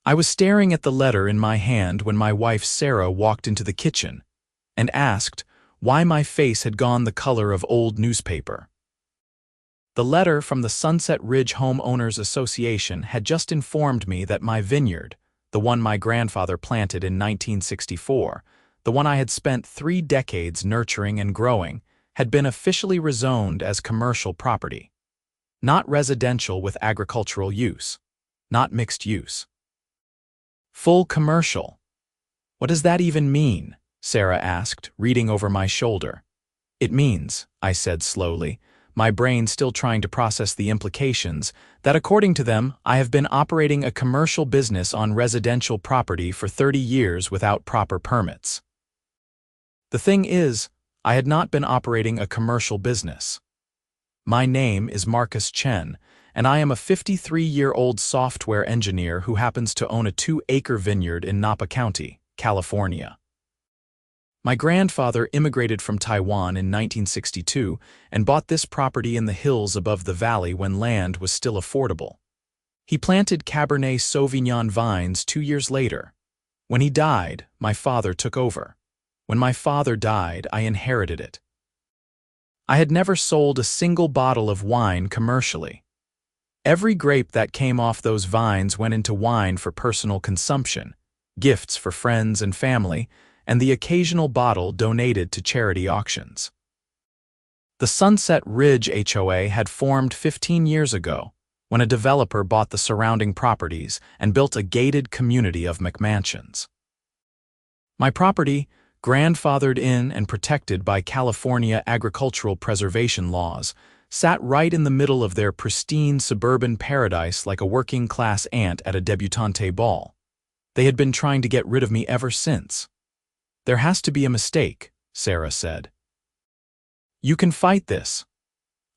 I was staring at the letter in my hand when my wife Sarah walked into the kitchen and asked why my face had gone the color of old newspaper. The letter from the Sunset Ridge Homeowners Association had just informed me that my vineyard, the one my grandfather planted in 1964, the one I had spent 3 decades nurturing and growing, had been officially rezoned as commercial property. Not residential with agricultural use. Not mixed use. Full commercial. What does that even mean? Sarah asked, reading over my shoulder. It means, I said slowly, my brain still trying to process the implications, that according to them, I have been operating a commercial business on residential property for 30 years without proper permits. The thing is, I had not been operating a commercial business. My name is Marcus Chen, and I am a 53-year-old software engineer who happens to own a 2-acre vineyard in Napa County, California. My grandfather immigrated from Taiwan in 1962 and bought this property in the hills above the valley when land was still affordable. He planted Cabernet Sauvignon vines 2 years later. When he died, my father took over. When my father died, I inherited it. I had never sold a single bottle of wine commercially. Every grape that came off those vines went into wine for personal consumption, gifts for friends and family, and the occasional bottle donated to charity auctions. The Sunset Ridge HOA had formed 15 years ago when a developer bought the surrounding properties and built a gated community of McMansions. My property, grandfathered in and protected by California agricultural preservation laws, sat right in the middle of their pristine suburban paradise like a working-class aunt at a debutante ball. They had been trying to get rid of me ever since. There has to be a mistake, Sarah said. You can fight this.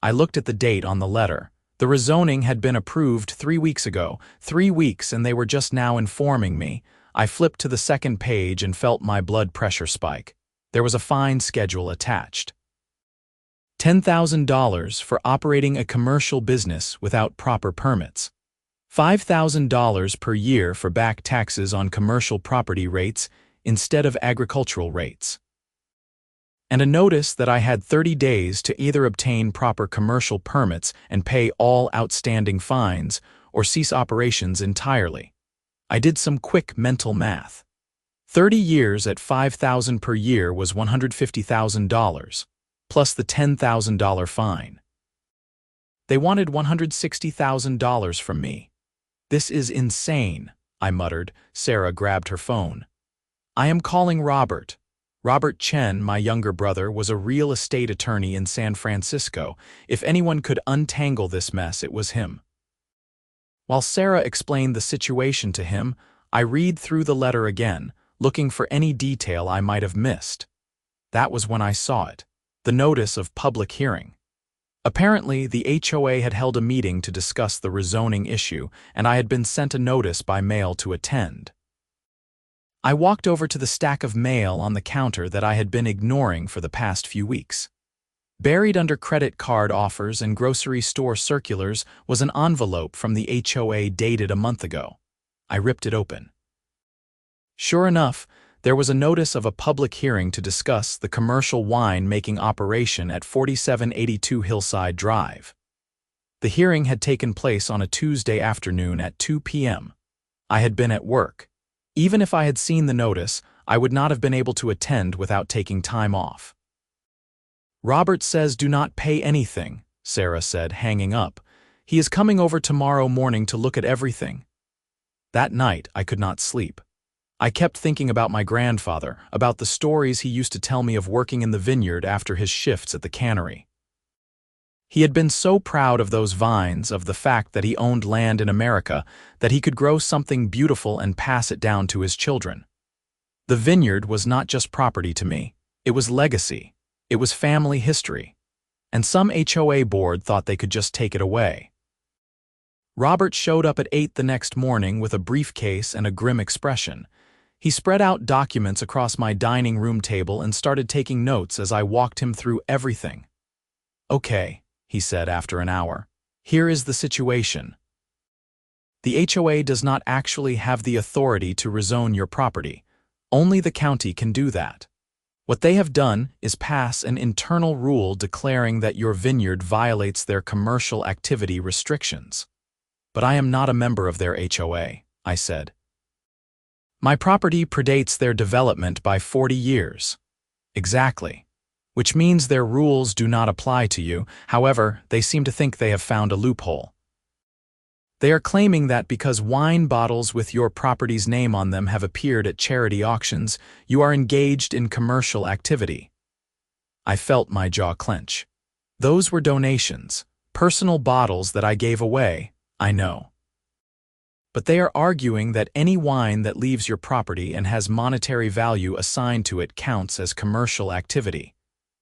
I looked at the date on the letter. The rezoning had been approved 3 weeks ago, 3 weeks, and they were just now informing me. I flipped to the second page and felt my blood pressure spike. There was a fine schedule attached. $10,000 for operating a commercial business without proper permits. $5,000 per year for back taxes on commercial property rates instead of agricultural rates. And a notice that I had 30 days to either obtain proper commercial permits and pay all outstanding fines or cease operations entirely. I did some quick mental math. 30 years at $5,000 per year was $150,000, plus the $10,000 fine. They wanted $160,000 from me. This is insane, I muttered. Sarah grabbed her phone. I am calling Robert. Robert Chen, my younger brother, was a real estate attorney in San Francisco. If anyone could untangle this mess, it was him. While Sarah explained the situation to him, I read through the letter again, looking for any detail I might have missed. That was when I saw it, the notice of public hearing. Apparently, the HOA had held a meeting to discuss the rezoning issue, and I had been sent a notice by mail to attend. I walked over to the stack of mail on the counter that I had been ignoring for the past few weeks. Buried under credit card offers and grocery store circulars was an envelope from the HOA dated a month ago. I ripped it open. Sure enough, there was a notice of a public hearing to discuss the commercial wine-making operation at 4782 Hillside Drive. The hearing had taken place on a Tuesday afternoon at 2 p.m. I had been at work. Even if I had seen the notice, I would not have been able to attend without taking time off. Robert says do not pay anything, Sarah said, hanging up. He is coming over tomorrow morning to look at everything. That night, I could not sleep. I kept thinking about my grandfather, about the stories he used to tell me of working in the vineyard after his shifts at the cannery. He had been so proud of those vines, of the fact that he owned land in America, that he could grow something beautiful and pass it down to his children. The vineyard was not just property to me, it was legacy. It was family history, and some HOA board thought they could just take it away. Robert showed up at 8 the next morning with a briefcase and a grim expression. He spread out documents across my dining room table and started taking notes as I walked him through everything. Okay, he said after an hour. Here is the situation. The HOA does not actually have the authority to rezone your property. Only the county can do that. What they have done is pass an internal rule declaring that your vineyard violates their commercial activity restrictions. But I am not a member of their HOA, I said. My property predates their development by 40 years. Exactly. Which means their rules do not apply to you. However, they seem to think they have found a loophole. They are claiming that because wine bottles with your property's name on them have appeared at charity auctions, you are engaged in commercial activity. I felt my jaw clench. Those were donations, personal bottles that I gave away, I know. But they are arguing that any wine that leaves your property and has monetary value assigned to it counts as commercial activity.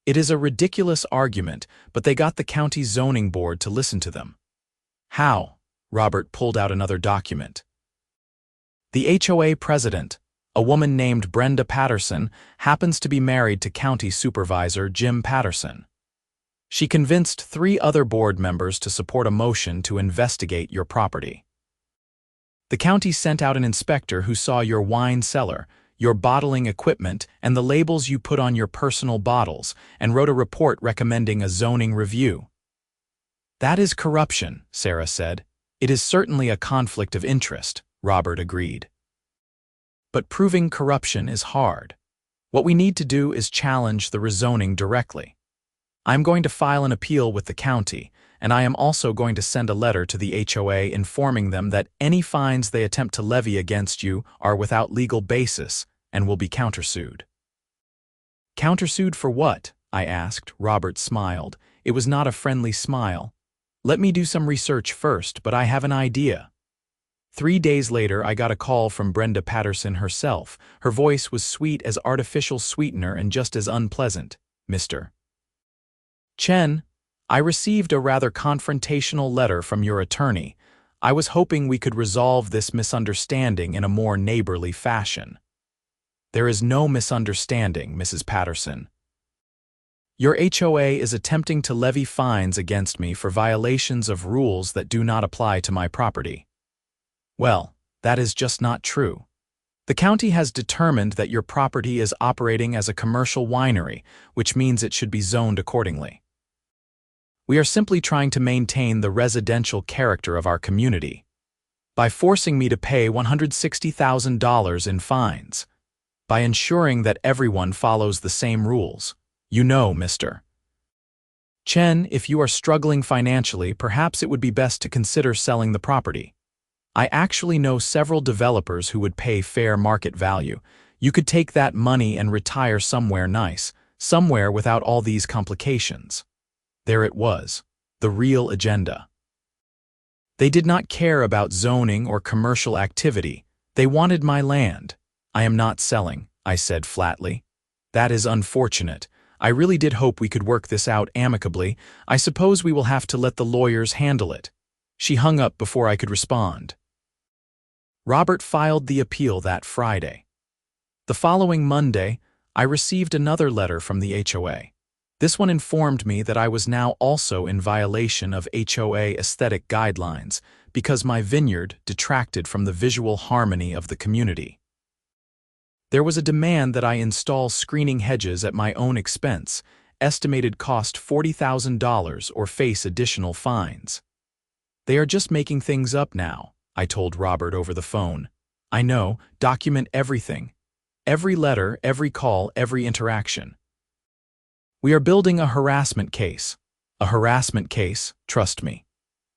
It is a ridiculous argument, but they got the county zoning board to listen to them. How? Robert pulled out another document. The HOA president, a woman named Brenda Patterson, happens to be married to County Supervisor Jim Patterson. She convinced 3 other board members to support a motion to investigate your property. The county sent out an inspector who saw your wine cellar, your bottling equipment, and the labels you put on your personal bottles, and wrote a report recommending a zoning review. That is corruption, Sarah said. It is certainly a conflict of interest, Robert agreed. But proving corruption is hard. What we need to do is challenge the rezoning directly. I'm going to file an appeal with the county, and I am also going to send a letter to the HOA informing them that any fines they attempt to levy against you are without legal basis and will be countersued. Countersued for what? I asked. Robert smiled. It was not a friendly smile. Let me do some research first, but I have an idea. 3 days later, I got a call from Brenda Patterson herself. Her voice was sweet as artificial sweetener and just as unpleasant. Mr. Chen, I received a rather confrontational letter from your attorney. I was hoping we could resolve this misunderstanding in a more neighborly fashion. There is no misunderstanding, Mrs. Patterson. Your HOA is attempting to levy fines against me for violations of rules that do not apply to my property. Well, that is just not true. The county has determined that your property is operating as a commercial winery, which means it should be zoned accordingly. We are simply trying to maintain the residential character of our community by forcing me to pay $160,000 in fines, by ensuring that everyone follows the same rules. You know, Mr. Chen, if you are struggling financially, perhaps it would be best to consider selling the property. I actually know several developers who would pay fair market value. You could take that money and retire somewhere nice, somewhere without all these complications. There it was, the real agenda. They did not care about zoning or commercial activity. They wanted my land. I am not selling, I said flatly. That is unfortunate. I really did hope we could work this out amicably. I suppose we will have to let the lawyers handle it. She hung up before I could respond. Robert filed the appeal that Friday. The following Monday, I received another letter from the HOA. This one informed me that I was now also in violation of HOA aesthetic guidelines because my vineyard detracted from the visual harmony of the community. There was a demand that I install screening hedges at my own expense, estimated cost $40,000 or face additional fines. They are just making things up now, I told Robert over the phone. I know, document everything. Every letter, every call, every interaction. We are building a harassment case. A harassment case, trust me.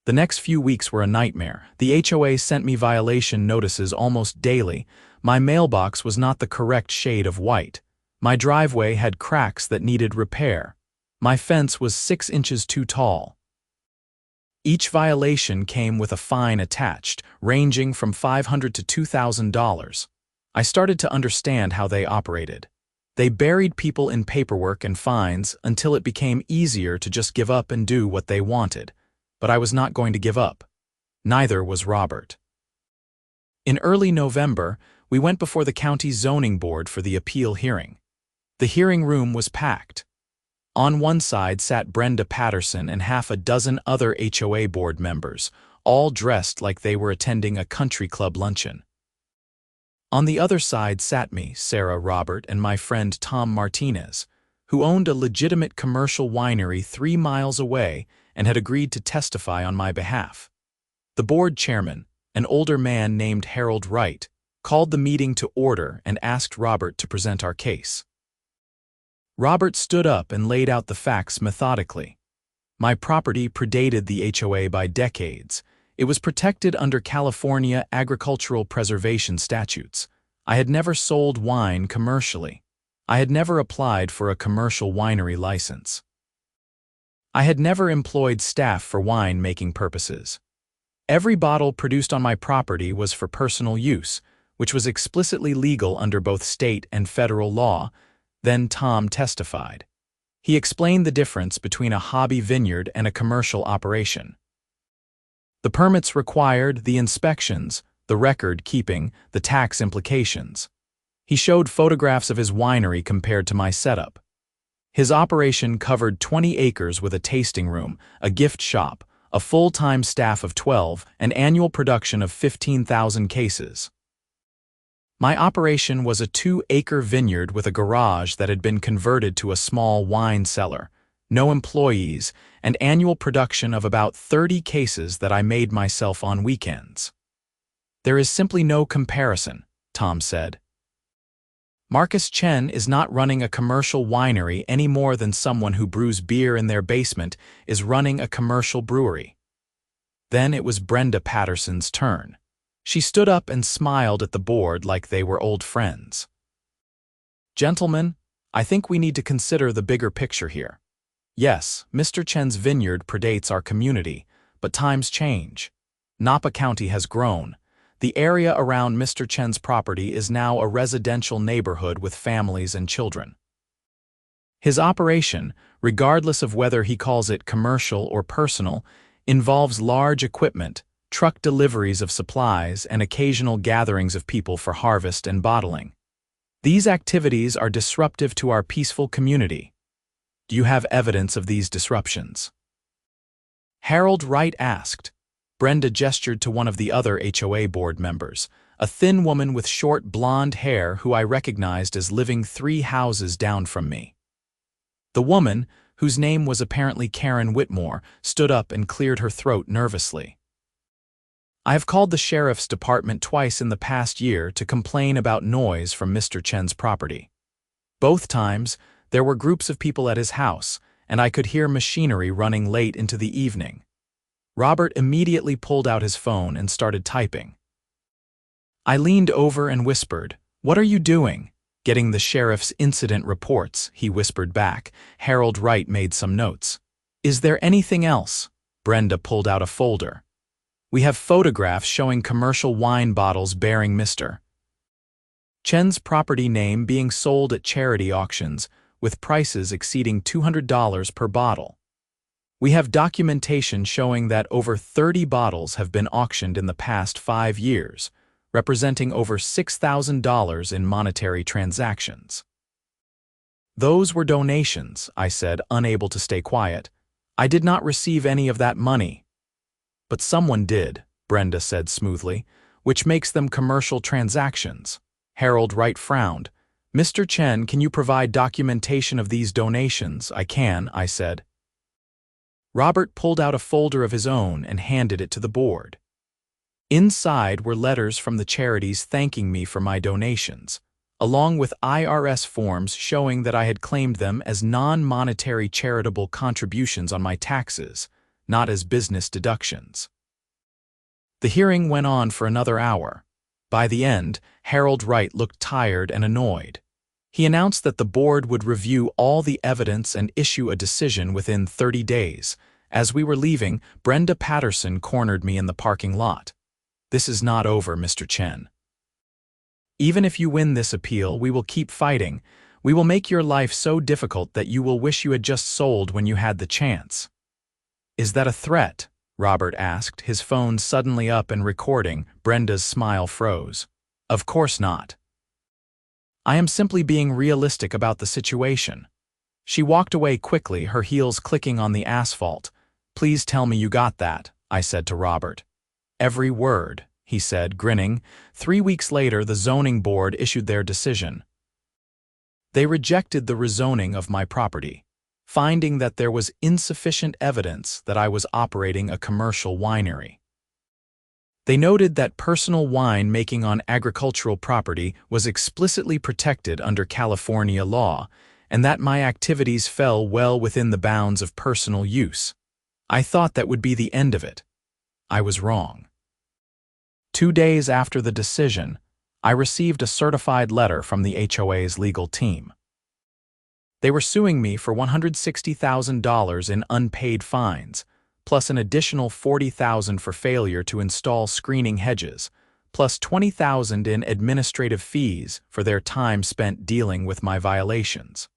The next few weeks were a nightmare. The HOA sent me violation notices almost daily. My mailbox was not the correct shade of white. My driveway had cracks that needed repair. My fence was 6 inches too tall. Each violation came with a fine attached, ranging from $500 to $2,000. I started to understand how they operated. They buried people in paperwork and fines until it became easier to just give up and do what they wanted. But I was not going to give up. Neither was Robert. In early November, we went before the county zoning board for the appeal hearing. The hearing room was packed. On one side sat Brenda Patterson and half a dozen other HOA board members, all dressed like they were attending a country club luncheon. On the other side sat me, Sarah, Robert, and my friend Tom Martinez, who owned a legitimate commercial winery 3 miles away and had agreed to testify on my behalf. The board chairman, an older man named Harold Wright, called the meeting to order and asked Robert to present our case. Robert stood up and laid out the facts methodically. My property predated the HOA by decades. It was protected under California agricultural preservation statutes. I had never sold wine commercially. I had never applied for a commercial winery license. I had never employed staff for wine-making purposes. Every bottle produced on my property was for personal use, which was explicitly legal under both state and federal law. Then Tom testified. He explained the difference between a hobby vineyard and a commercial operation. The permits required, the inspections, the record-keeping, the tax implications. He showed photographs of his winery compared to my setup. His operation covered 20 acres with a tasting room, a gift shop, a full-time staff of 12, and annual production of 15,000 cases. My operation was a 2-acre vineyard with a garage that had been converted to a small wine cellar, no employees, and annual production of about 30 cases that I made myself on weekends. There is simply no comparison, Tom said. Marcus Chen is not running a commercial winery any more than someone who brews beer in their basement is running a commercial brewery. Then it was Brenda Patterson's turn. She stood up and smiled at the board like they were old friends. Gentlemen, I think we need to consider the bigger picture here. Yes, Mr. Chen's vineyard predates our community, but times change. Napa County has grown. The area around Mr. Chen's property is now a residential neighborhood with families and children. His operation, regardless of whether he calls it commercial or personal, involves large equipment, truck deliveries of supplies, and occasional gatherings of people for harvest and bottling. These activities are disruptive to our peaceful community. Do you have evidence of these disruptions? Harold Wright asked. Brenda gestured to one of the other HOA board members, a thin woman with short blonde hair who I recognized as living 3 houses down from me. The woman, whose name was apparently Karen Whitmore, stood up and cleared her throat nervously. I have called the sheriff's department twice in the past year to complain about noise from Mr. Chen's property. Both times, there were groups of people at his house, and I could hear machinery running late into the evening. Robert immediately pulled out his phone and started typing. I leaned over and whispered, "What are you doing?" "Getting the sheriff's incident reports," he whispered back. Harold Wright made some notes. "Is there anything else?" Brenda pulled out a folder. "We have photographs showing commercial wine bottles bearing Mr. Chen's property name being sold at charity auctions, with prices exceeding $200 per bottle. We have documentation showing that over 30 bottles have been auctioned in the past 5 years, representing over $6,000 in monetary transactions." "Those were donations," I said, unable to stay quiet. "I did not receive any of that money." "But someone did," Brenda said smoothly, "which makes them commercial transactions." Harold Wright frowned. "Mr. Chen, can you provide documentation of these donations?" "I can," I said. Robert pulled out a folder of his own and handed it to the board. Inside were letters from the charities thanking me for my donations, along with IRS forms showing that I had claimed them as non-monetary charitable contributions on my taxes, not as business deductions. The hearing went on for another hour. By the end, Harold Wright looked tired and annoyed. He announced that the board would review all the evidence and issue a decision within 30 days. As we were leaving, Brenda Patterson cornered me in the parking lot. "This is not over, Mr. Chen. Even if you win this appeal, we will keep fighting. We will make your life so difficult that you will wish you had just sold when you had the chance." "Is that a threat?" Robert asked, his phone suddenly up and recording. Brenda's smile froze. "Of course not. I am simply being realistic about the situation." She walked away quickly, her heels clicking on the asphalt. "Please tell me you got that," I said to Robert. Every word, he said, grinning. 3 weeks later, the zoning board issued their decision. They rejected the rezoning of my property, finding that there was insufficient evidence that I was operating a commercial winery. They noted that personal wine making on agricultural property was explicitly protected under California law, and that my activities fell well within the bounds of personal use. I thought that would be the end of it. I was wrong. 2 days after the decision, I received a certified letter from the HOA's legal team. They were suing me for $160,000 in unpaid fines, plus an additional $40,000 for failure to install screening hedges, plus $20,000 in administrative fees for their time spent dealing with my violations.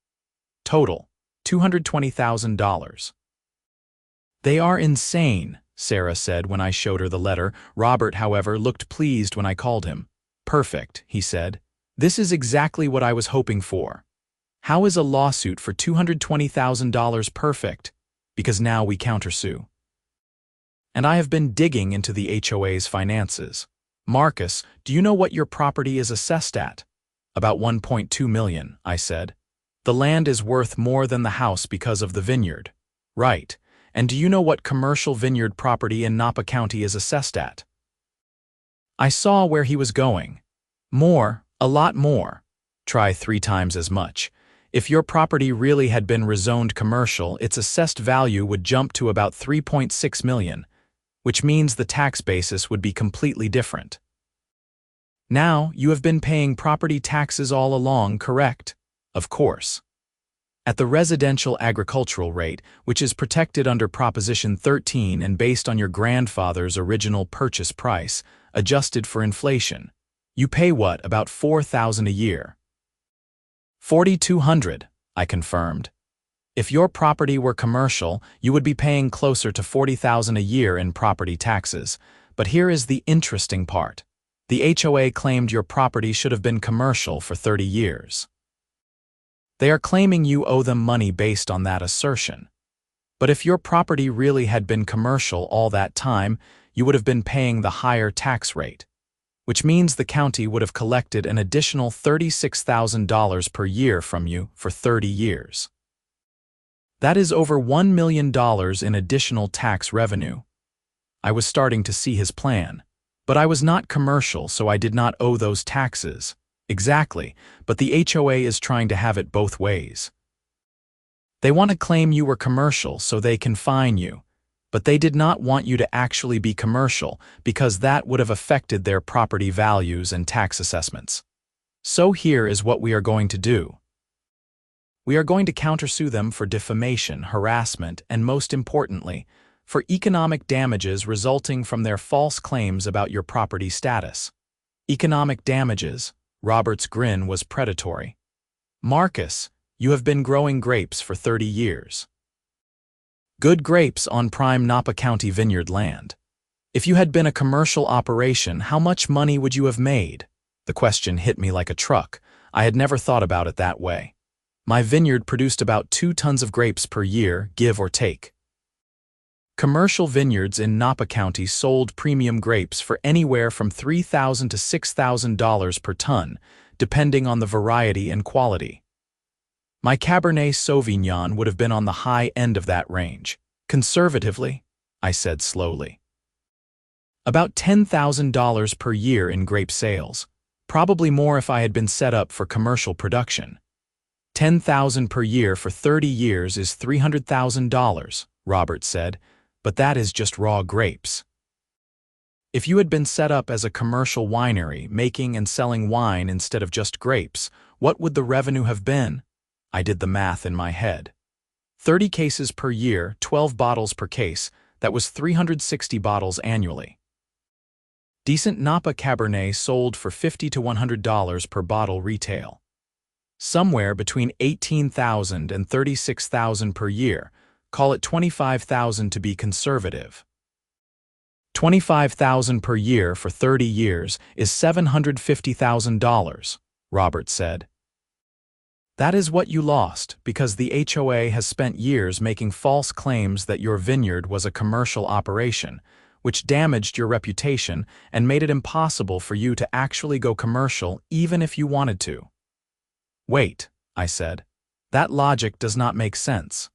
Total, $220,000. They are insane, Sarah said when I showed her the letter. Robert, however, looked pleased when I called him. Perfect, he said. This is exactly what I was hoping for. How is a lawsuit for $220,000 perfect? Because now we countersue. And I have been digging into the HOA's finances. Marcus, do you know what your property is assessed at? About $1.2 million, I said. The land is worth more than the house because of the vineyard. Right. And do you know what commercial vineyard property in Napa County is assessed at? I saw where he was going. More, a lot more. Try 3 times as much. If your property really had been rezoned commercial, its assessed value would jump to about $3.6 million, which means the tax basis would be completely different. Now, you have been paying property taxes all along, correct? Of course. At the residential agricultural rate, which is protected under Proposition 13 and based on your grandfather's original purchase price, adjusted for inflation, you pay what, about $4,000 a year? $4,200, I confirmed. If your property were commercial, you would be paying closer to $40,000 a year in property taxes. But here is the interesting part. The HOA claimed your property should have been commercial for 30 years. They are claiming you owe them money based on that assertion. But if your property really had been commercial all that time, you would have been paying the higher tax rate, which means the county would have collected an additional $36,000 per year from you for 30 years. That is over $1 million in additional tax revenue. I was starting to see his plan, but I was not commercial, so I did not owe those taxes. Exactly, but the HOA is trying to have it both ways. They want to claim you were commercial so they can fine you, but they did not want you to actually be commercial because that would have affected their property values and tax assessments. So here is what we are going to do. We are going to countersue them for defamation, harassment, and most importantly, for economic damages resulting from their false claims about your property status. Economic damages. Robert's grin was predatory. Marcus, you have been growing grapes for 30 years. Good grapes on prime Napa County vineyard land. If you had been a commercial operation, how much money would you have made? The question hit me like a truck. I had never thought about it that way. My vineyard produced about 2 tons of grapes per year, give or take. Commercial vineyards in Napa County sold premium grapes for anywhere from $3,000 to $6,000 per ton, depending on the variety and quality. My Cabernet Sauvignon would have been on the high end of that range. Conservatively, I said slowly. About $10,000 per year in grape sales, probably more if I had been set up for commercial production. $10,000 per year for 30 years is $300,000, Robert said. But that is just raw grapes. If you had been set up as a commercial winery, making and selling wine instead of just grapes, what would the revenue have been? I did the math in my head. 30 cases per year, 12 bottles per case, that was 360 bottles annually. Decent Napa Cabernet sold for $50 to $100 per bottle retail. Somewhere between $18,000 and $36,000 per year. Call it $25,000 to be conservative. $25,000 per year for 30 years is $750,000, Robert said. That is what you lost because the HOA has spent years making false claims that your vineyard was a commercial operation, which damaged your reputation and made it impossible for you to actually go commercial even if you wanted to. Wait, I said. That logic does not make sense.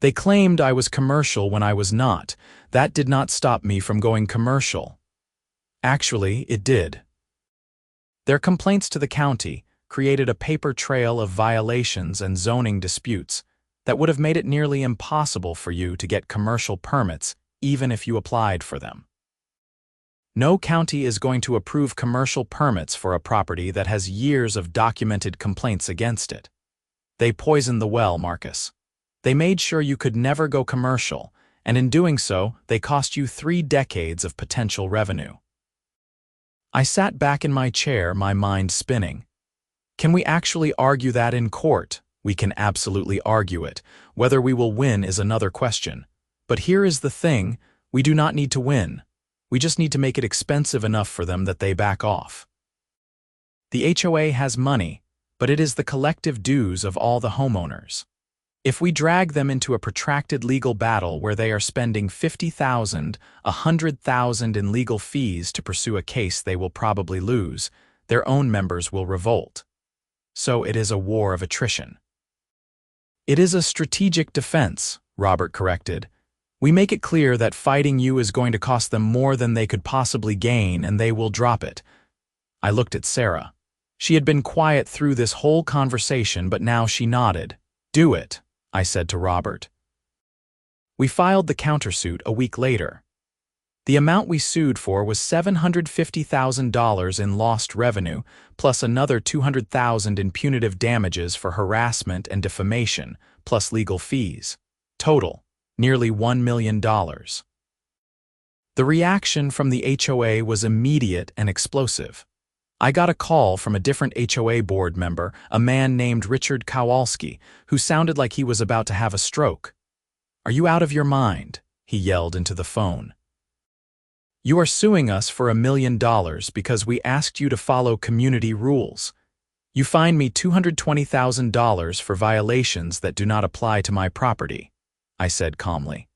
They claimed I was commercial when I was not. That did not stop me from going commercial. Actually, it did. Their complaints to the county created a paper trail of violations and zoning disputes that would have made it nearly impossible for you to get commercial permits even if you applied for them. No county is going to approve commercial permits for a property that has years of documented complaints against it. They poisoned the well, Marcus. They made sure you could never go commercial, and in doing so, they cost you 3 decades of potential revenue. I sat back in my chair, my mind spinning. Can we actually argue that in court? We can absolutely argue it. Whether we will win is another question. But here is the thing, we do not need to win. We just need to make it expensive enough for them that they back off. The HOA has money, but it is the collective dues of all the homeowners. If we drag them into a protracted legal battle where they are spending $50,000, $100,000 in legal fees to pursue a case they will probably lose, their own members will revolt. So it is a war of attrition. It is a strategic defense, Robert corrected. We make it clear that fighting you is going to cost them more than they could possibly gain, and they will drop it. I looked at Sarah. She had been quiet through this whole conversation, but now she nodded. Do it, I said to Robert. We filed the countersuit a week later. The amount we sued for was $750,000 in lost revenue, plus another $200,000 in punitive damages for harassment and defamation, plus legal fees. Total, nearly $1 million. The reaction from the HOA was immediate and explosive. I got a call from a different HOA board member, a man named Richard Kowalski, who sounded like he was about to have a stroke. "Are you out of your mind?" he yelled into the phone. "You are suing us for $1 million because we asked you to follow community rules. You fined me $220,000 for violations that do not apply to my property," I said calmly.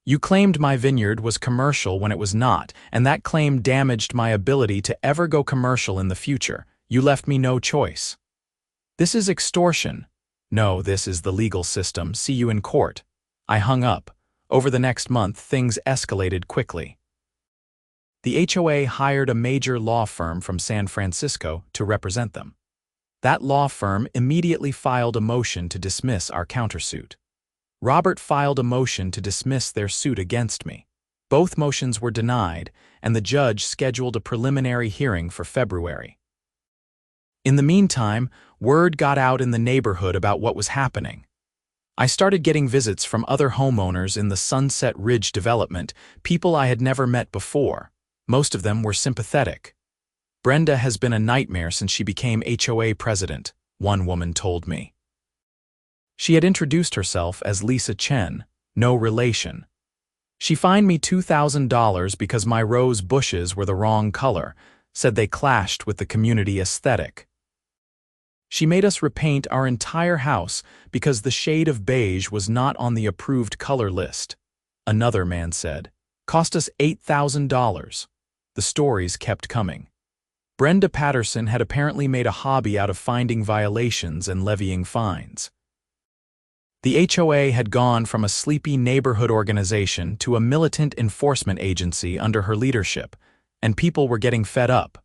"You claimed my vineyard was commercial when it was not, and that claim damaged my ability to ever go commercial in the future. You left me no choice. This is extortion. No, this is the legal system. See you in court." I hung up. Over the next month, things escalated quickly. The HOA hired a major law firm from San Francisco to represent them. That law firm immediately filed a motion to dismiss our countersuit. Robert filed a motion to dismiss their suit against me. Both motions were denied, and the judge scheduled a preliminary hearing for February. In the meantime, word got out in the neighborhood about what was happening. I started getting visits from other homeowners in the Sunset Ridge development, people I had never met before. Most of them were sympathetic. "Brenda has been a nightmare since she became HOA president," one woman told me. She had introduced herself as Lisa Chen, no relation. She fined me $2,000 because my rose bushes were the wrong color, said they clashed with the community aesthetic. She made us repaint our entire house because the shade of beige was not on the approved color list. Another man said, "Cost us $8,000. The stories kept coming. Brenda Patterson had apparently made a hobby out of finding violations and levying fines. The HOA had gone from a sleepy neighborhood organization to a militant enforcement agency under her leadership, and people were getting fed up.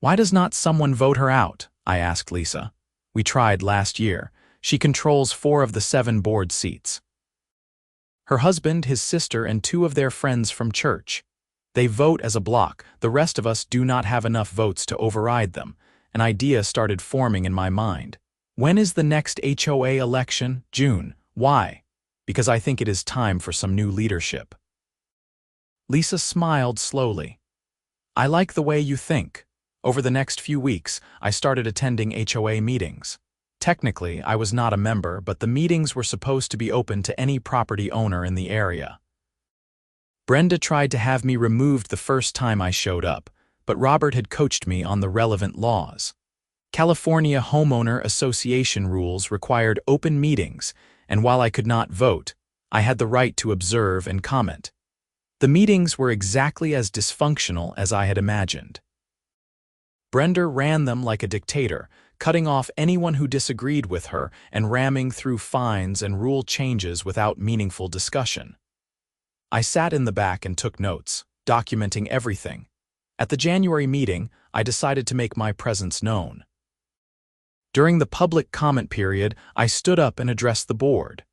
"Why does not someone vote her out?" I asked Lisa. "We tried last year. She controls 4 of the 7 board seats. Her husband, his sister, and 2 of their friends from church. They vote as a block. The rest of us do not have enough votes to override them." An idea started forming in my mind. When is the next HOA election? June. Why? Because I think it is time for some new leadership. Lisa smiled slowly. "I like the way you think. Over the next few weeks, I started attending HOA meetings. Technically, I was not a member, but the meetings were supposed to be open to any property owner in the area. Brenda tried to have me removed the first time I showed up, but Robert had coached me on the relevant laws. California Homeowner Association rules required open meetings, and while I could not vote, I had the right to observe and comment. The meetings were exactly as dysfunctional as I had imagined. Brenda ran them like a dictator, cutting off anyone who disagreed with her and ramming through fines and rule changes without meaningful discussion. I sat in the back and took notes, documenting everything. At the January meeting, I decided to make my presence known. During the public comment period, I stood up and addressed the board.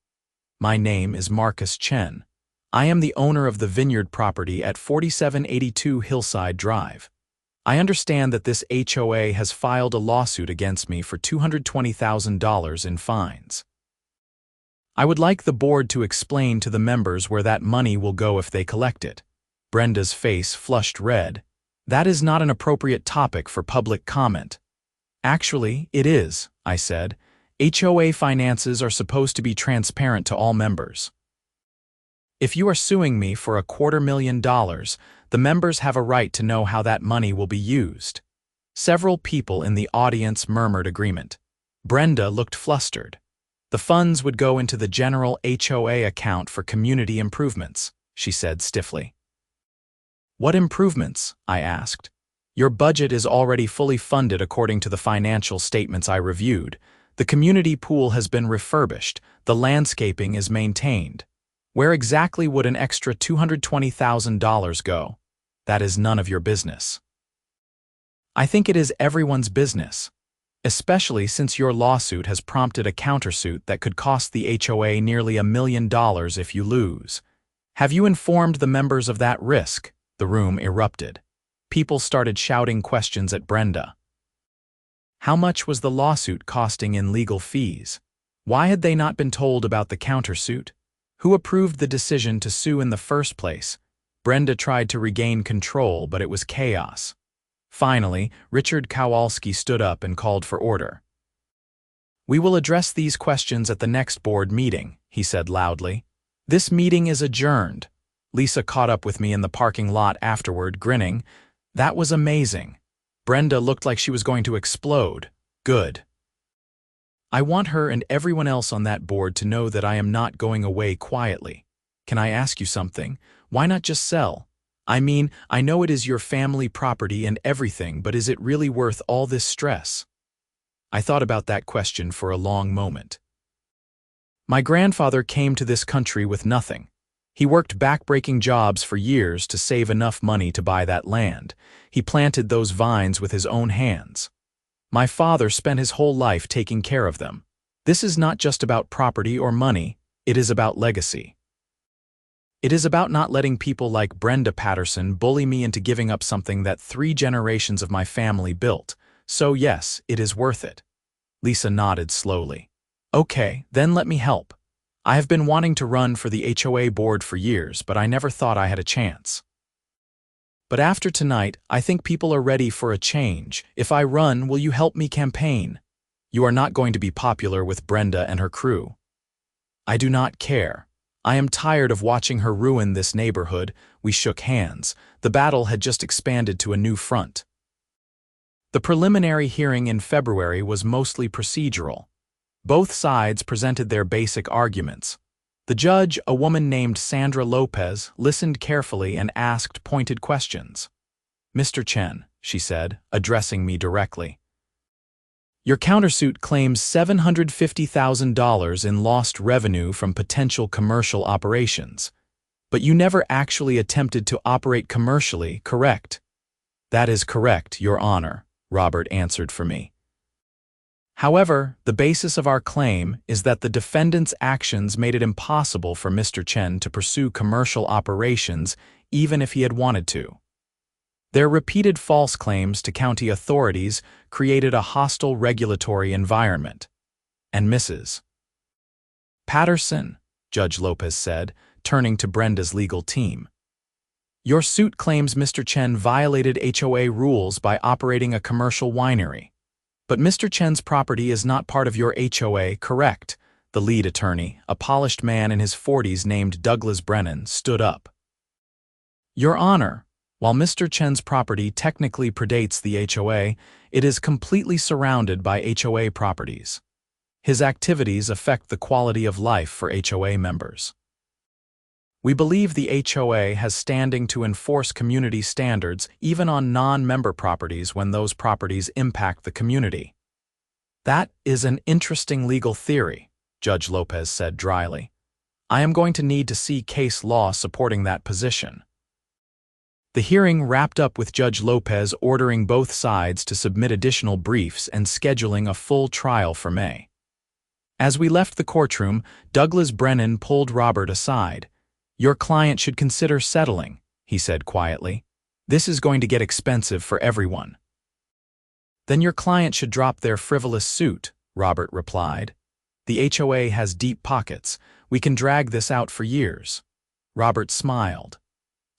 My name is Marcus Chen. I am the owner of the Vineyard property at 4782 Hillside Drive. I understand that this HOA has filed a lawsuit against me for $220,000 in fines. I would like the board to explain to the members where that money will go if they collect it. Brenda's face flushed red. That is not an appropriate topic for public comment. Actually, it is, I said. HOA finances are supposed to be transparent to all members. If you are suing me for $250,000, the members have a right to know how that money will be used. Several people in the audience murmured agreement. Brenda looked flustered. The funds would go into the general HOA account for community improvements, she said stiffly. What improvements? I asked. Your budget is already fully funded according to the financial statements I reviewed. The community pool has been refurbished. The landscaping is maintained. Where exactly would an extra $220,000 go? That is none of your business. I think it is everyone's business, especially since your lawsuit has prompted a countersuit that could cost the HOA nearly $1 million if you lose. Have you informed the members of that risk? The room erupted. People started shouting questions at Brenda. How much was the lawsuit costing in legal fees? Why had they not been told about the countersuit? Who approved the decision to sue in the first place? Brenda tried to regain control, but it was chaos. Finally, Richard Kowalski stood up and called for order. We will address these questions at the next board meeting, he said loudly. This meeting is adjourned. Lisa caught up with me in the parking lot afterward, grinning. That was amazing. Brenda looked like she was going to explode. Good. I want her and everyone else on that board to know that I am not going away quietly. Can I ask you something? Why not just sell? I mean, I know it is your family property and everything, but is it really worth all this stress? I thought about that question for a long moment. My grandfather came to this country with nothing. He worked back-breaking jobs for years to save enough money to buy that land. He planted those vines with his own hands. My father spent his whole life taking care of them. This is not just about property or money, it is about legacy. It is about not letting people like Brenda Patterson bully me into giving up something that 3 generations of my family built. So yes, it is worth it. Lisa nodded slowly. Okay, then let me help. I have been wanting to run for the HOA board for years, but I never thought I had a chance. But after tonight, I think people are ready for a change. If I run, will you help me campaign? You are not going to be popular with Brenda and her crew. I do not care. I am tired of watching her ruin this neighborhood. We shook hands. The battle had just expanded to a new front. The preliminary hearing in February was mostly procedural. Both sides presented their basic arguments. The judge, a woman named Sandra Lopez, listened carefully and asked pointed questions. Mr. Chen, she said, addressing me directly. Your countersuit claims $750,000 in lost revenue from potential commercial operations. But you never actually attempted to operate commercially, correct? That is correct, Your Honor, Robert answered for me. However, the basis of our claim is that the defendant's actions made it impossible for Mr. Chen to pursue commercial operations even if he had wanted to. Their repeated false claims to county authorities created a hostile regulatory environment. And Mrs. Patterson, Judge Lopez said, turning to Brenda's legal team. Your suit claims Mr. Chen violated HOA rules by operating a commercial winery. But Mr. Chen's property is not part of your HOA, correct? The lead attorney, a polished man in his 40s named Douglas Brennan, stood up. Your Honor, while Mr. Chen's property technically predates the HOA, it is completely surrounded by HOA properties. His activities affect the quality of life for HOA members. We believe the HOA has standing to enforce community standards even on non-member properties when those properties impact the community. That is an interesting legal theory, Judge Lopez said dryly. I am going to need to see case law supporting that position. The hearing wrapped up with Judge Lopez ordering both sides to submit additional briefs and scheduling a full trial for May. As we left the courtroom, Douglas Brennan pulled Robert aside. "Your client should consider settling," he said quietly. "This is going to get expensive for everyone." "Then your client should drop their frivolous suit," Robert replied. "The HOA has deep pockets. We can drag this out for years." Robert smiled.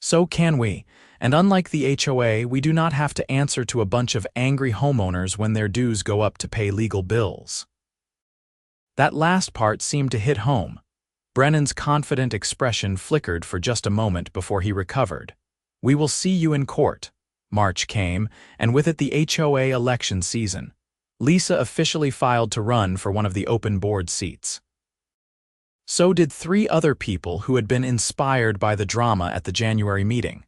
"So can we, and unlike the HOA, we do not have to answer to a bunch of angry homeowners when their dues go up to pay legal bills." That last part seemed to hit home. Brennan's confident expression flickered for just a moment before he recovered. "We will see you in court." March came, and with it the HOA election season. Lisa officially filed to run for one of the open board seats. So did 3 other people who had been inspired by the drama at the January meeting.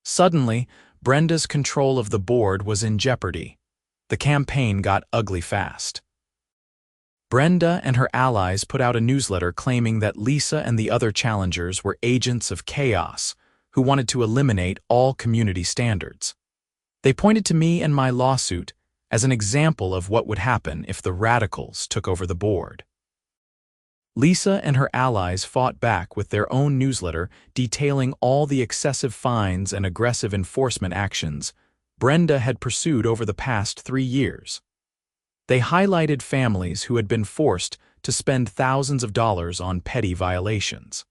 Suddenly, Brenda's control of the board was in jeopardy. The campaign got ugly fast. Brenda and her allies put out a newsletter claiming that Lisa and the other challengers were agents of chaos who wanted to eliminate all community standards. They pointed to me and my lawsuit as an example of what would happen if the radicals took over the board. Lisa and her allies fought back with their own newsletter detailing all the excessive fines and aggressive enforcement actions Brenda had pursued over the past 3 years. They highlighted families who had been forced to spend thousands of dollars on petty violations.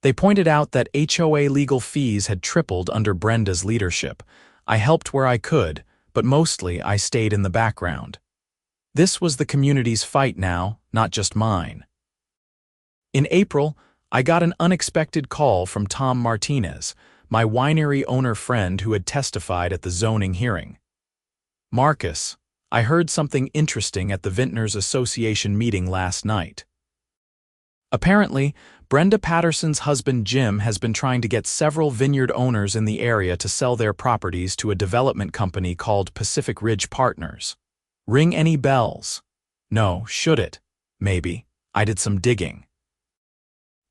They pointed out that HOA legal fees had tripled under Brenda's leadership. I helped where I could, but mostly I stayed in the background. This was the community's fight now, not just mine. In April, I got an unexpected call from Tom Martinez, my winery owner friend who had testified at the zoning hearing. "Marcus, I heard something interesting at the Vintners Association meeting last night." Apparently, Brenda Patterson's husband Jim has been trying to get several vineyard owners in the area to sell their properties to a development company called Pacific Ridge Partners. Ring any bells? No, should it? Maybe. I did some digging.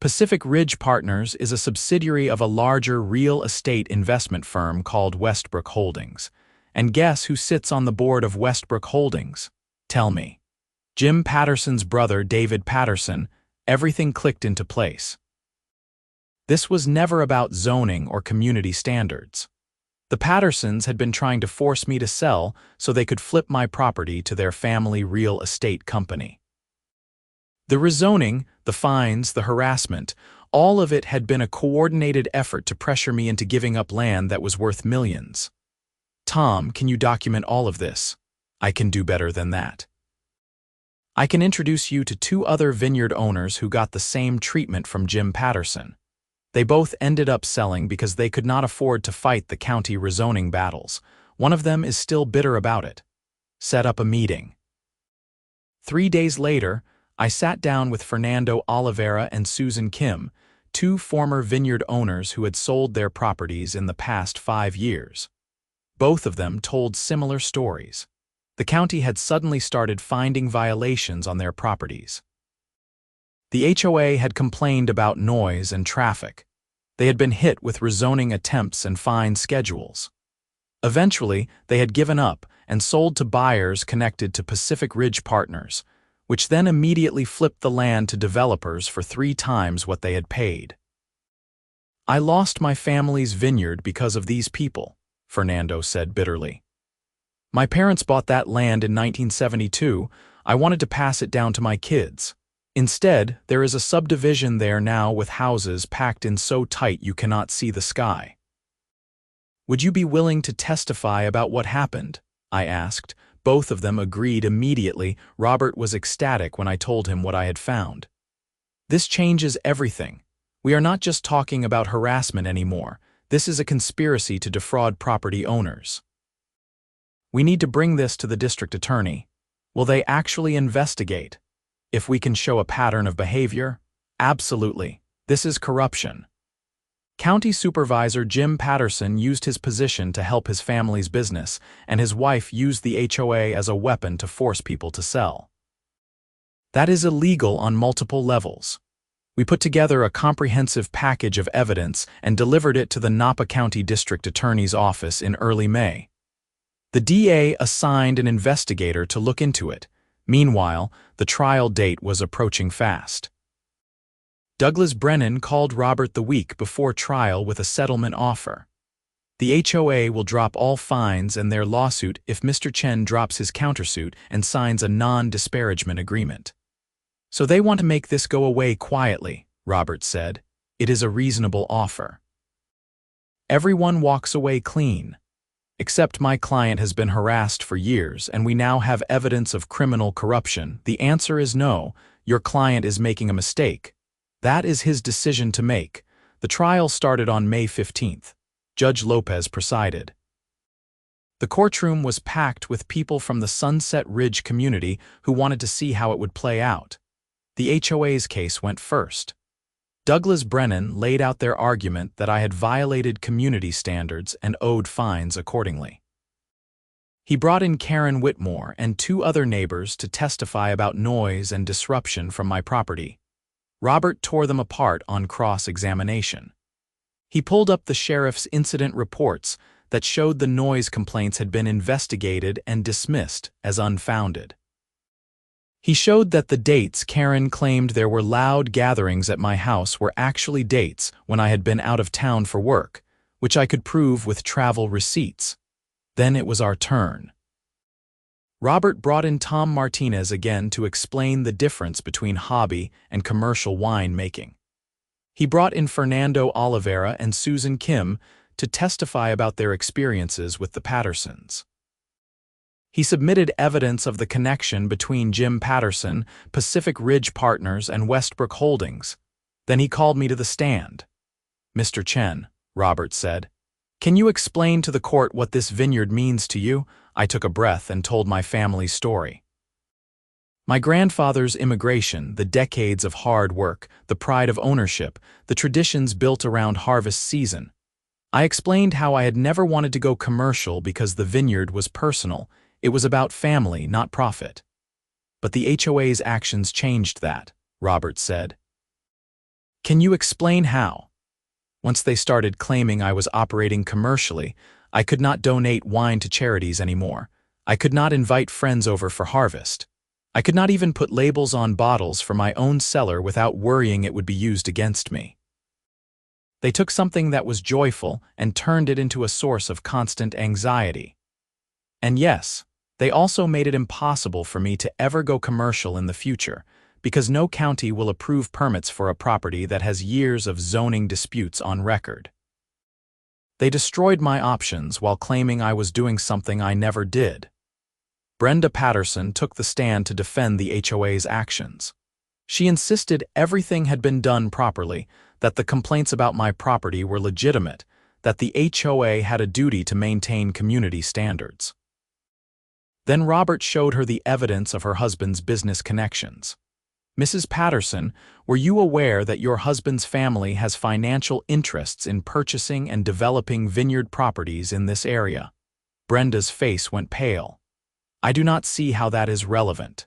Pacific Ridge Partners is a subsidiary of a larger real estate investment firm called Westbrook Holdings. And guess who sits on the board of Westbrook Holdings? Tell me. Jim Patterson's brother, David Patterson. Everything clicked into place. This was never about zoning or community standards. The Pattersons had been trying to force me to sell so they could flip my property to their family real estate company. The rezoning, the fines, the harassment, all of it had been a coordinated effort to pressure me into giving up land that was worth millions. "Tom, can you document all of this?" "I can do better than that. I can introduce you to 2 other vineyard owners who got the same treatment from Jim Patterson. They both ended up selling because they could not afford to fight the county rezoning battles. One of them is still bitter about it. Set up a meeting." 3 days later, I sat down with Fernando Oliveira and Susan Kim, 2 former vineyard owners who had sold their properties in the past 5 years. Both of them told similar stories. The county had suddenly started finding violations on their properties. The HOA had complained about noise and traffic. They had been hit with rezoning attempts and fine schedules. Eventually, they had given up and sold to buyers connected to Pacific Ridge Partners, which then immediately flipped the land to developers for 3 times what they had paid. "I lost my family's vineyard because of these people," Fernando said bitterly. "My parents bought that land in 1972. I wanted to pass it down to my kids. Instead, there is a subdivision there now with houses packed in so tight you cannot see the sky." "Would you be willing to testify about what happened?" I asked. Both of them agreed immediately. Robert was ecstatic when I told him what I had found. "This changes everything. We are not just talking about harassment anymore. This is a conspiracy to defraud property owners. We need to bring this to the district attorney. Will they actually investigate? If we can show a pattern of behavior? Absolutely. This is corruption. County Supervisor Jim Patterson used his position to help his family's business, and his wife used the HOA as a weapon to force people to sell. That is illegal on multiple levels. We put together a comprehensive package of evidence and delivered it to the Napa County District Attorney's office in early May. The DA assigned an investigator to look into it. Meanwhile, the trial date was approaching fast. Douglas Brennan called Robert the week before trial with a settlement offer. The HOA will drop all fines and their lawsuit if Mr. Chen drops his countersuit and signs a non-disparagement agreement. So they want to make this go away quietly, Robert said. It is a reasonable offer. Everyone walks away clean. Except my client has been harassed for years and we now have evidence of criminal corruption. The answer is no, your client is making a mistake. That is his decision to make. The trial started on May 15th. Judge Lopez presided. The courtroom was packed with people from the Sunset Ridge community who wanted to see how it would play out. The HOA's case went first. Douglas Brennan laid out their argument that I had violated community standards and owed fines accordingly. He brought in Karen Whitmore and 2 other neighbors to testify about noise and disruption from my property. Robert tore them apart on cross-examination. He pulled up the sheriff's incident reports that showed the noise complaints had been investigated and dismissed as unfounded. He showed that the dates Karen claimed there were loud gatherings at my house were actually dates when I had been out of town for work, which I could prove with travel receipts. Then it was our turn. Robert brought in Tom Martinez again to explain the difference between hobby and commercial wine making. He brought in Fernando Oliveira and Susan Kim to testify about their experiences with the Pattersons. He submitted evidence of the connection between Jim Patterson, Pacific Ridge Partners, and Westbrook Holdings. Then he called me to the stand. "Mr. Chen," Robert said, "can you explain to the court what this vineyard means to you?" I took a breath and told my family's story. My grandfather's immigration, the decades of hard work, the pride of ownership, the traditions built around harvest season. I explained how I had never wanted to go commercial because the vineyard was personal. It was about family, not profit. But the HOA's actions changed that, Robert said. "Can you explain how?" Once they started claiming I was operating commercially, I could not donate wine to charities anymore. I could not invite friends over for harvest. I could not even put labels on bottles for my own cellar without worrying it would be used against me. They took something that was joyful and turned it into a source of constant anxiety. And yes, they also made it impossible for me to ever go commercial in the future, because no county will approve permits for a property that has years of zoning disputes on record. They destroyed my options while claiming I was doing something I never did. Brenda Patterson took the stand to defend the HOA's actions. She insisted everything had been done properly, that the complaints about my property were legitimate, that the HOA had a duty to maintain community standards. Then Robert showed her the evidence of her husband's business connections. "Mrs. Patterson, were you aware that your husband's family has financial interests in purchasing and developing vineyard properties in this area?" Brenda's face went pale. "I do not see how that is relevant."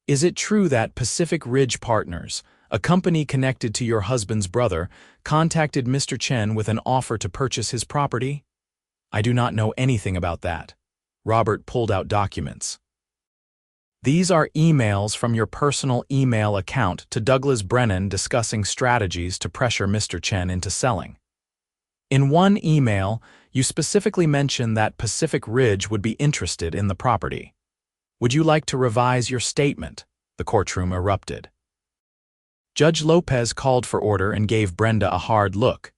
"Is it true that Pacific Ridge Partners, a company connected to your husband's brother, contacted Mr. Chen with an offer to purchase his property?" "I do not know anything about that." Robert pulled out documents. "These are emails from your personal email account to Douglas Brennan discussing strategies to pressure Mr. Chen into selling. In one email, you specifically mentioned that Pacific Ridge would be interested in the property. Would you like to revise your statement?" The courtroom erupted. Judge Lopez called for order and gave Brenda a hard look.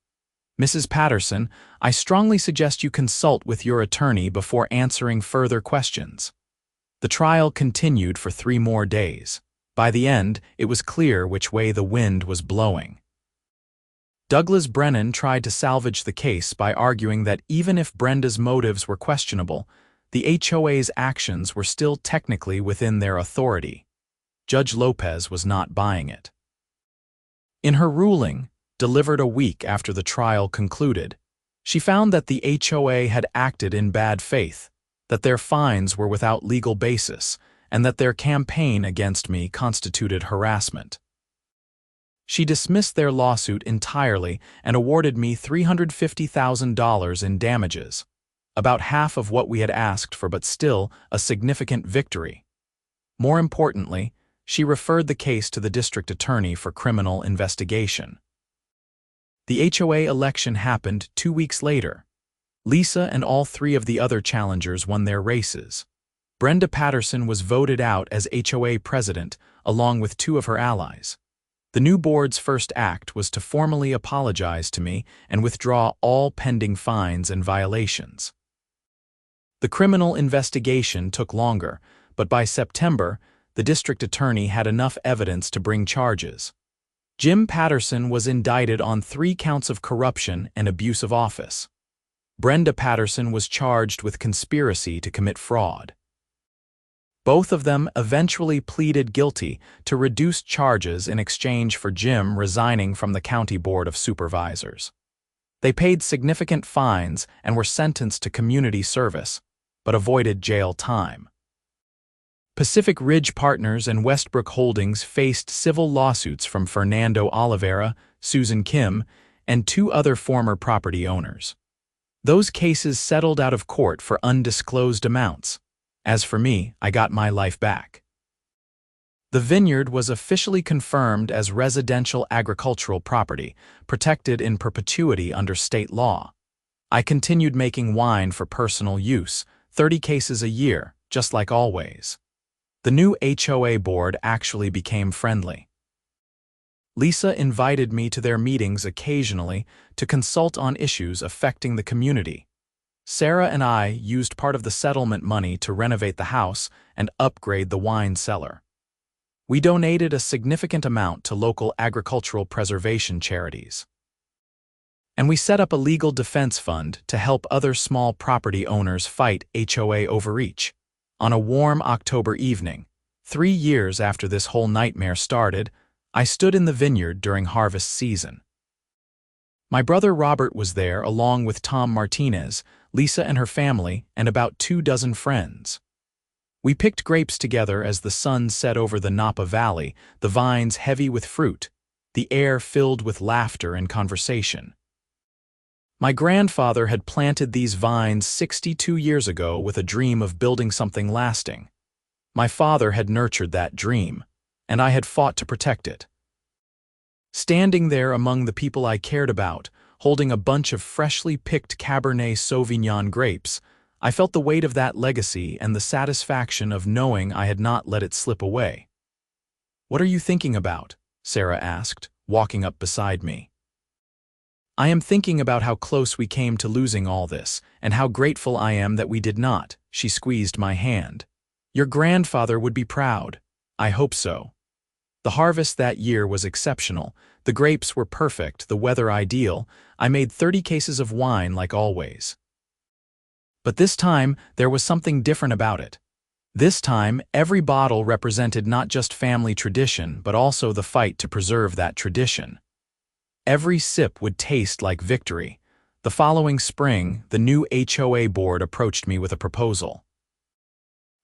"Mrs. Patterson, I strongly suggest you consult with your attorney before answering further questions." The trial continued for 3 more days. By the end, it was clear which way the wind was blowing. Douglas Brennan tried to salvage the case by arguing that even if Brenda's motives were questionable, the HOA's actions were still technically within their authority. Judge Lopez was not buying it. In her ruling, delivered a week after the trial concluded, she found that the HOA had acted in bad faith, that their fines were without legal basis, and that their campaign against me constituted harassment. She dismissed their lawsuit entirely and awarded me $350,000 in damages, about half of what we had asked for, but still a significant victory. More importantly, she referred the case to the district attorney for criminal investigation. The HOA election happened 2 weeks later. Lisa and all 3 of the other challengers won their races. Brenda Patterson was voted out as HOA president, along with 2 of her allies. The new board's first act was to formally apologize to me and withdraw all pending fines and violations. The criminal investigation took longer, but by September, the district attorney had enough evidence to bring charges. Jim Patterson was indicted on 3 counts of corruption and abuse of office. Brenda Patterson was charged with conspiracy to commit fraud. Both of them eventually pleaded guilty to reduced charges in exchange for Jim resigning from the County Board of Supervisors. They paid significant fines and were sentenced to community service, but avoided jail time. Pacific Ridge Partners and Westbrook Holdings faced civil lawsuits from Fernando Oliveira, Susan Kim, and 2 other former property owners. Those cases settled out of court for undisclosed amounts. As for me, I got my life back. The Vineyard was officially confirmed as residential agricultural property, protected in perpetuity under state law. I continued making wine for personal use, 30 cases a year, just like always. The new HOA board actually became friendly. Lisa invited me to their meetings occasionally to consult on issues affecting the community. Sarah and I used part of the settlement money to renovate the house and upgrade the wine cellar. We donated a significant amount to local agricultural preservation charities. And we set up a legal defense fund to help other small property owners fight HOA overreach. On a warm October evening, 3 years after this whole nightmare started, I stood in the vineyard during harvest season. My brother Robert was there along with Tom Martinez, Lisa and her family, and about 24 friends. We picked grapes together as the sun set over the Napa Valley, the vines heavy with fruit, the air filled with laughter and conversation. My grandfather had planted these vines 62 years ago with a dream of building something lasting. My father had nurtured that dream, and I had fought to protect it. Standing there among the people I cared about, holding a bunch of freshly picked Cabernet Sauvignon grapes, I felt the weight of that legacy and the satisfaction of knowing I had not let it slip away. "What are you thinking about?" Sarah asked, walking up beside me. "I am thinking about how close we came to losing all this, and how grateful I am that we did not." She squeezed my hand. "Your grandfather would be proud." "I hope so." The harvest that year was exceptional. The grapes were perfect, the weather ideal. I made 30 cases of wine like always. But this time, there was something different about it. This time, every bottle represented not just family tradition, but also the fight to preserve that tradition. Every sip would taste like victory. The following spring, the new HOA board approached me with a proposal.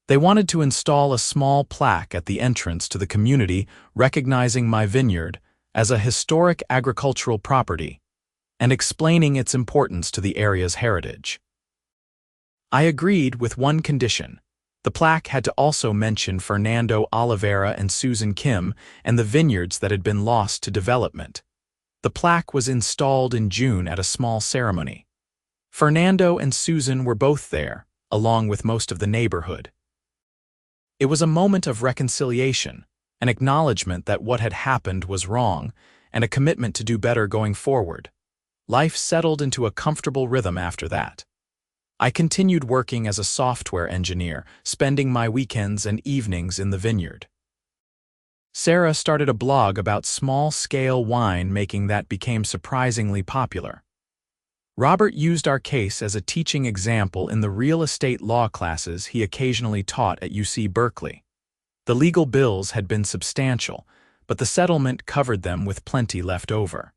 They wanted to install a small plaque at the entrance to the community recognizing my vineyard as a historic agricultural property and explaining its importance to the area's heritage. I agreed with one condition. The plaque had to also mention Fernando Oliveira and Susan Kim and the vineyards that had been lost to development. The plaque was installed in June at a small ceremony. Fernando and Susan were both there, along with most of the neighborhood. It was a moment of reconciliation, an acknowledgement that what had happened was wrong, and a commitment to do better going forward. Life settled into a comfortable rhythm after that. I continued working as a software engineer, spending my weekends and evenings in the vineyard. Sarah started a blog about small-scale wine making that became surprisingly popular. Robert used our case as a teaching example in the real estate law classes he occasionally taught at UC Berkeley. The legal bills had been substantial, but the settlement covered them with plenty left over.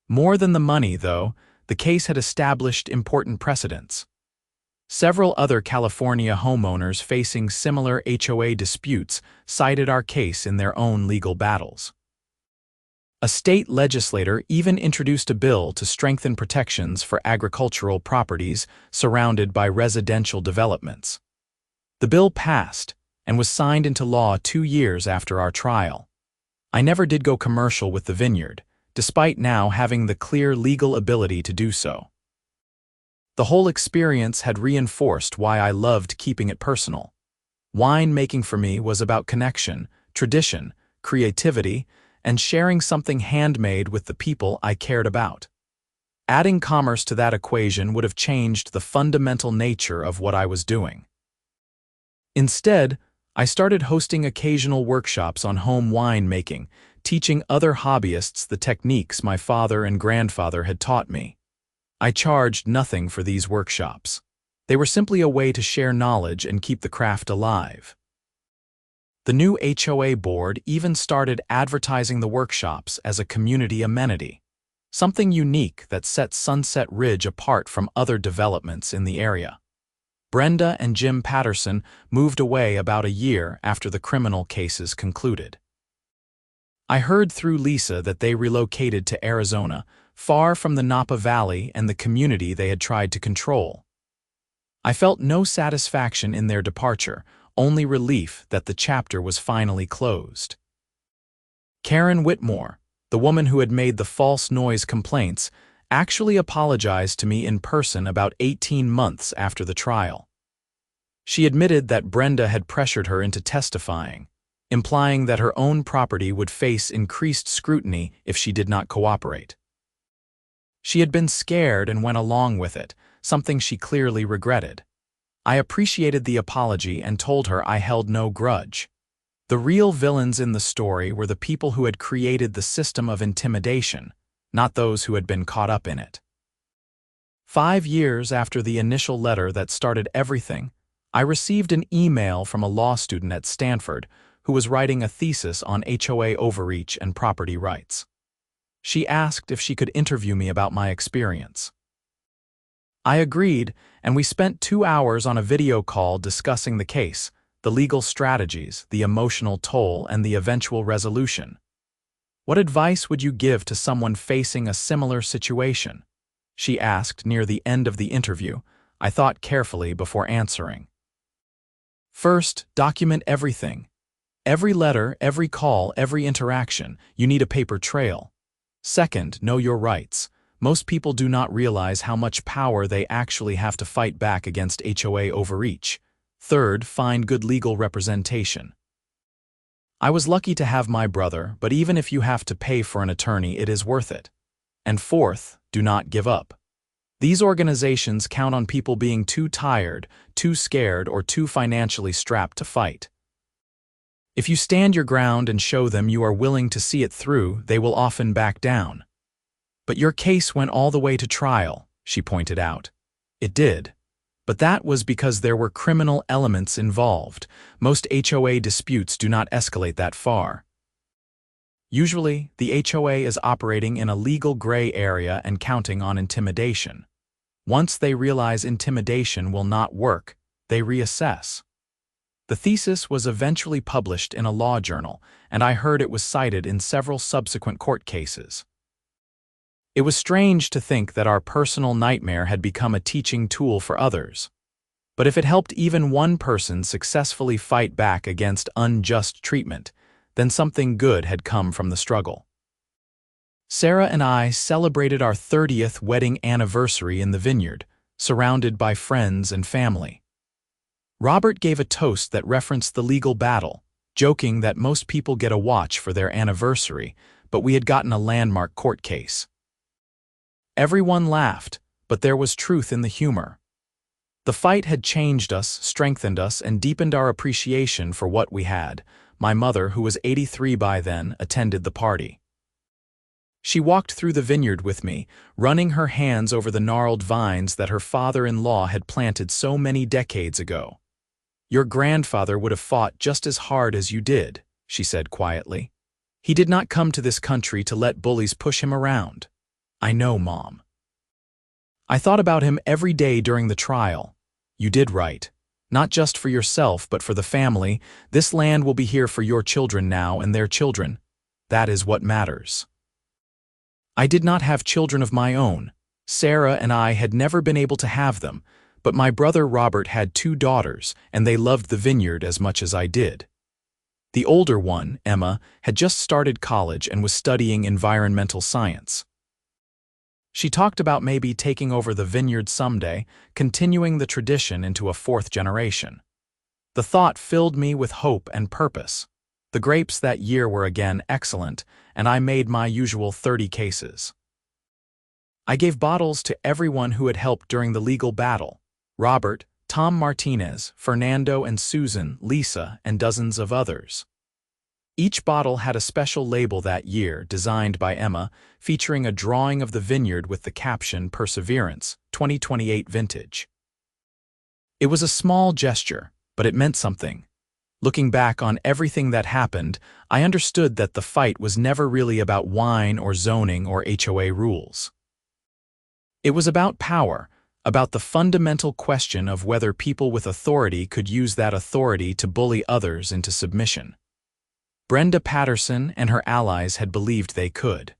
More than the money, though, the case had established important precedents. Several other California homeowners facing similar HOA disputes cited our case in their own legal battles. A state legislator even introduced a bill to strengthen protections for agricultural properties surrounded by residential developments. The bill passed and was signed into law 2 years after our trial. I never did go commercial with the Vineyard, despite now having the clear legal ability to do so. The whole experience had reinforced why I loved keeping it personal. Wine making for me was about connection, tradition, creativity, and sharing something handmade with the people I cared about. Adding commerce to that equation would have changed the fundamental nature of what I was doing. Instead, I started hosting occasional workshops on home wine making, teaching other hobbyists the techniques my father and grandfather had taught me. I charged nothing for these workshops. They were simply a way to share knowledge and keep the craft alive. The new HOA board even started advertising the workshops as a community amenity, something unique that set Sunset Ridge apart from other developments in the area. Brenda and Jim Patterson moved away about a year after the criminal cases concluded. I heard through Lisa that they relocated to Arizona, far from the Napa Valley and the community they had tried to control. I felt no satisfaction in their departure, only relief that the chapter was finally closed. Karen Whitmore, the woman who had made the false noise complaints, actually apologized to me in person about 18 months after the trial. She admitted that Brenda had pressured her into testifying, implying that her own property would face increased scrutiny if she did not cooperate. She had been scared and went along with it, something she clearly regretted. I appreciated the apology and told her I held no grudge. The real villains in the story were the people who had created the system of intimidation, not those who had been caught up in it. 5 years after the initial letter that started everything, I received an email from a law student at Stanford who was writing a thesis on HOA overreach and property rights. She asked if she could interview me about my experience. I agreed, and we spent 2 hours on a video call discussing the case, the legal strategies, the emotional toll, and the eventual resolution. What advice would you give to someone facing a similar situation? She asked near the end of the interview. I thought carefully before answering. First, document everything. Every letter, every call, every interaction. You need a paper trail. Second, know your rights. Most people do not realize how much power they actually have to fight back against HOA overreach. Third, find good legal representation. I was lucky to have my brother, but even if you have to pay for an attorney, it is worth it. And fourth, do not give up. These organizations count on people being too tired, too scared, or too financially strapped to fight. If you stand your ground and show them you are willing to see it through, they will often back down. But your case went all the way to trial, she pointed out. It did. But that was because there were criminal elements involved. Most HOA disputes do not escalate that far. Usually, the HOA is operating in a legal gray area and counting on intimidation. Once they realize intimidation will not work, they reassess. The thesis was eventually published in a law journal, and I heard it was cited in several subsequent court cases. It was strange to think that our personal nightmare had become a teaching tool for others. But if it helped even one person successfully fight back against unjust treatment, then something good had come from the struggle. Sarah and I celebrated our 30th wedding anniversary in the Vineyard, surrounded by friends and family. Robert gave a toast that referenced the legal battle, joking that most people get a watch for their anniversary, but we had gotten a landmark court case. Everyone laughed, but there was truth in the humor. The fight had changed us, strengthened us, and deepened our appreciation for what we had. My mother, who was 83 by then, attended the party. She walked through the vineyard with me, running her hands over the gnarled vines that her father-in-law had planted so many decades ago. "Your grandfather would have fought just as hard as you did," she said quietly. He did not come to this country to let bullies push him around. I know, Mom. I thought about him every day during the trial. You did right. Not just for yourself, but for the family. This land will be here for your children now and their children. That is what matters. I did not have children of my own. Sarah and I had never been able to have them, but my brother Robert had 2 daughters, and they loved the vineyard as much as I did. The older one, Emma, had just started college and was studying environmental science. She talked about maybe taking over the vineyard someday, continuing the tradition into a 4th generation. The thought filled me with hope and purpose. The grapes that year were again excellent, and I made my usual 30 cases. I gave bottles to everyone who had helped during the legal battle: Robert, Tom Martinez, Fernando and Susan, Lisa, and dozens of others. Each bottle had a special label that year, designed by Emma, featuring a drawing of the vineyard with the caption "Perseverance, 2028 Vintage." It was a small gesture, but it meant something. Looking back on everything that happened, I understood that the fight was never really about wine or zoning or HOA rules. It was about power, about the fundamental question of whether people with authority could use that authority to bully others into submission. Brenda Patterson and her allies had believed they could.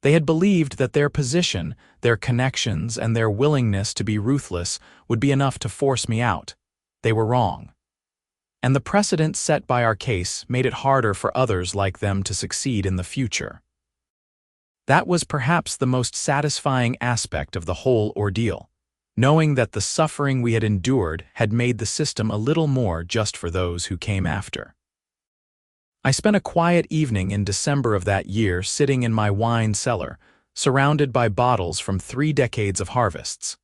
They had believed that their position, their connections, and their willingness to be ruthless would be enough to force me out. They were wrong. And the precedent set by our case made it harder for others like them to succeed in the future. That was perhaps the most satisfying aspect of the whole ordeal, knowing that the suffering we had endured had made the system a little more just for those who came after. I spent a quiet evening in December of that year sitting in my wine cellar, surrounded by bottles from 3 decades of harvests.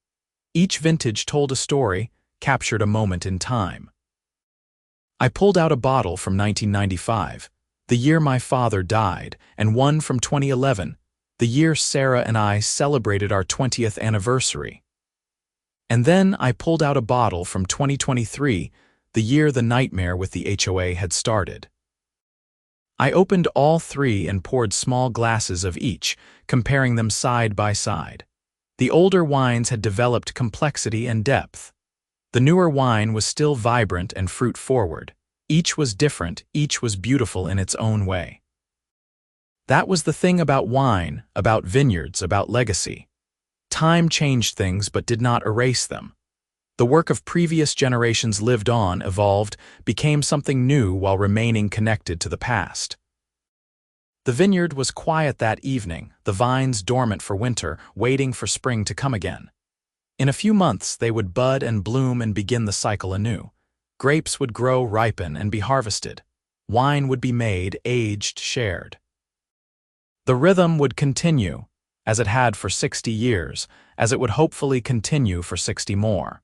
Each vintage told a story, captured a moment in time. I pulled out a bottle from 1995, the year my father died, and one from 2011, the year Sarah and I celebrated our 20th anniversary. And then I pulled out a bottle from 2023, the year the nightmare with the HOA had started. I opened all 3 and poured small glasses of each, comparing them side by side. The older wines had developed complexity and depth. The newer wine was still vibrant and fruit-forward. Each was different, each was beautiful in its own way. That was the thing about wine, about vineyards, about legacy. Time changed things but did not erase them. The work of previous generations lived on, evolved, became something new while remaining connected to the past. The vineyard was quiet that evening, the vines dormant for winter, waiting for spring to come again. In a few months they would bud and bloom and begin the cycle anew. Grapes would grow, ripen, and be harvested. Wine would be made, aged, shared. The rhythm would continue, as it had for 60 years, as it would hopefully continue for 60 more.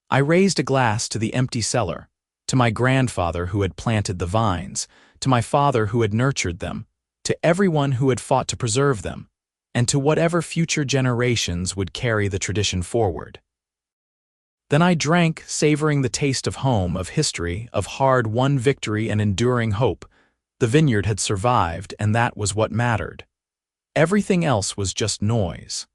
I raised a glass to the empty cellar, to my grandfather who had planted the vines, to my father who had nurtured them, to everyone who had fought to preserve them, and to whatever future generations would carry the tradition forward. Then I drank, savoring the taste of home, of history, of hard-won victory and enduring hope. The vineyard had survived, and that was what mattered. Everything else was just noise.